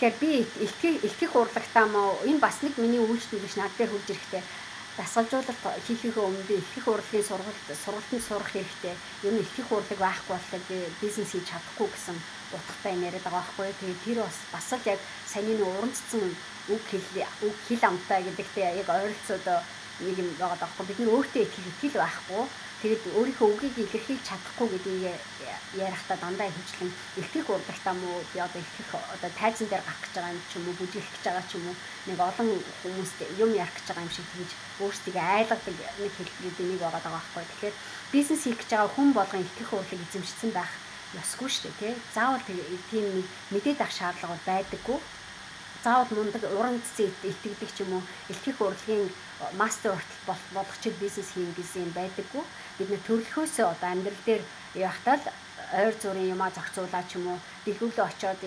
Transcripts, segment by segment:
Тэгэхээр би элхих урлагтаа мó энэ бас нэг миний үйлчлүүлэгч над дээр хурж ирэхдээ дасгалжуулалт хийхийнхээ өмнө би элхих урлагийн сургалтанд сурах хэрэгтэй. Ер нь элхих урлаг байхгүй болохоор би бизнес хийж чадахгүй гэсэн утгатай юм яриад байгаа байхгүй. Тэгээд тэр бас л яг саний нэг урандцсан үг хэл амтай гэдэгтэй яг ойролцоодоо нэг юм байгаа даахгүй. Бид нар өөртөө итгэл байхгүй. Тэгээд өөрийнхөө үгийг илэрхийлж чадахгүй гэдгийг ярихдаа дандаа хөвчлэн элхих урлагтаа мó би одоо элхих одоо тайзан дээр гарах гэж байгаа юм ч юм уу бүжиглэх гэж байгаа ч юм уу нэг олон хүмүүст юм ярих гэж байгаа юм шиг тэгж өөрсдөө айлгадаг нэг хэлбэрүүд нэг байгаа даа байхгүй. Тэгэхээр бизнес хийх гэж байгаа хүн болгон элхих урлагийг эзэмшсэн байх ёсгүй шүү дээ тий. Заавал тийм нэг мэдээд авах шаардлага байдаггүй. Заавал мундаг уран цэцэд итгэдэг ч юм уу элхих урлагийн мастер болох чиг бизнес хийн гэсэн юм байдаггүй. Бид нэ төрөлхөөсөө одоо амьдрал дээр явахдаа л ойр зургийн юмаа зохицуулаад ч юм уу дэлгүүрлөө очиод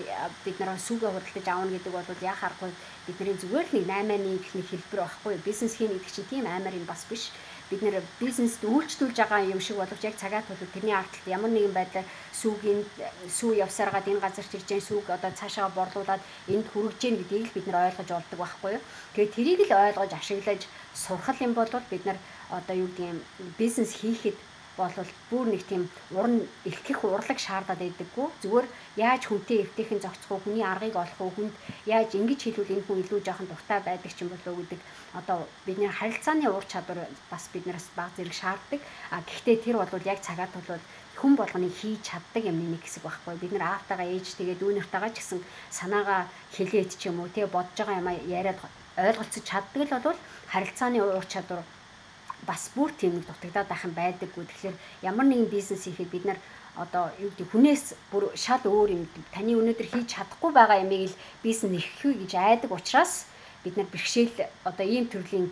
бид нараа сүгэ худалдаж аавна гэдэг бол яа харахгүй бидний зүгээр л нэг 8-1 гэх нэг хэлбэр байхгүй. Бизнес хийн гэдэг чинь тийм амар юм бас биш. Бид нэр бизнест үйлчлүүлж байгаа юм шиг боловч яг цагаат бол тэрний ардталт ямар нэгэн байдлаар сүү явсараад энэ газар чирж जैन сүүг одоо цаашаа борлуулад энд хүрэж जैन гэдгийг л бид нар ойлгож олдог байхгүй юу. Тэгээд тэрийг л ойлгож ашиглаж сурах юм бол бид нар одоо юу гэдэг юм бизнес хийхэд болвол бүр нэг тийм уран элхих урлаг шаардаад байдаггүй. Зүгээр яаж хүнтэй эвтэйхэн зохицох уу, хүний аргыг олох уу, хүнд яаж ингэж хэлвэл энэ хүн илүү жоохон дуртай байдаг ч юм болов уу гэдэг одоо бидний харилцааны ур чадвар бас биднээс баг зэрэг шаарддаг. Гэхдээ тэр бол яг цагаат бол хүн болгоны хийж чаддаг юмны нэг хэсэг байхгүй. Бид нар аавтайгаа ээжтэйгээ дүүнэртэйгээ ч гэсэн санаагаа хэлээд ч юм уу тэгээ бодож байгаа юм яриад ойлголцож чаддаг л бол харилцааны ур чадвар бас бүр тийм нэг дутагдаад байх юм байдаггүй. Тэгэхээр ямар нэгэн бизнес хийхэд бид нар одоо юу гэдэг хүнээс бүр шал өөр юм таны өнөөдөр хийж чадахгүй байгаа ямыг л бизнес нэхэх үү гэж айдаг учраас бид нар бэрхшээл одоо ийм төрлийн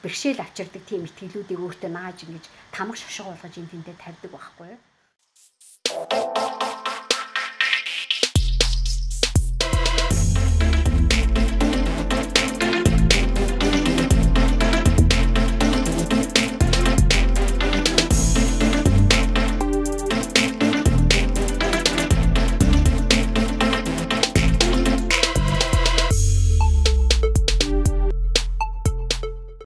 бэрхшээл авчирдаг тийм итгэлүүдийг өөртөө нааж ингэж тамга шошго болгож энэ тэнтэй тарьдаг байхгүй юу?